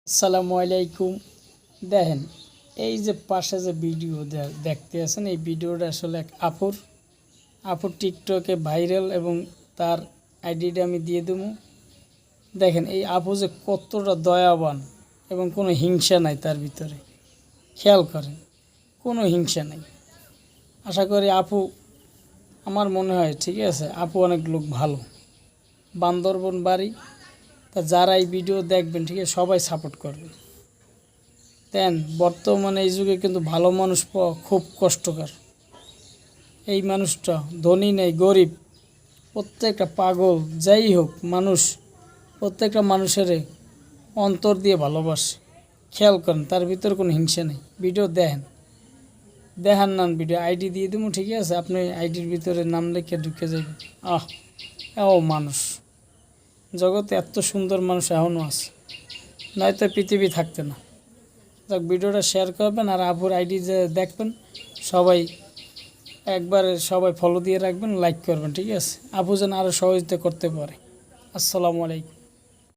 আসসালামু আলাইকুম। দেখেন, এই যে পাশে যে ভিডিও দেখতে আছেন, এই ভিডিওটা আসলে এক আপুর টিকটকে ভাইরাল এবং তার আইডিটা আমি দিয়ে দেবো। দেখেন এই আপু যে কতটা দয়াবান এবং কোনো হিংসা নাই তার ভিতরে। খেয়াল করেন, কোনো হিংসা নাই। আশা করি আপু, আমার মনে হয় ঠিক আছে, আপু অনেক লোক ভালো। বান্দরবন বাড়ি। তা যারা এই ভিডিও দেখবেন ঠিক আছে, সবাই সাপোর্ট করবেন। দেন বর্তমানে এই যুগে কিন্তু ভালো মানুষ পাওয়া খুব কষ্টকর। এই মানুষটা ধনী নেই, গরিব, প্রত্যেকটা পাগল যাই হোক মানুষ, প্রত্যেকটা মানুষের অন্তর দিয়ে ভালোবাসে। খেয়াল করেন, তার ভিতরে কোনো হিংসা নেই। ভিডিও দেখান না, ভিডিও আইডি দিয়ে দেবো ঠিক আছে, আপনি আইডির ভিতরে নাম লিখে ঢুকে যাবেন। ও মানুষ, জগতে এত সুন্দর মানুষ এখনও আছে, নয়তো পৃথিবী থাকতে না। যাক, ভিডিওটা শেয়ার করবেন আর আপুর আইডি যে দেখবেন সবাই, একবারে সবাই ফলো দিয়ে রাখবেন, লাইক করবেন ঠিক আছে, আপু যেন আরও সহযোগিতা করতে পারে। আসসালামু আলাইকুম।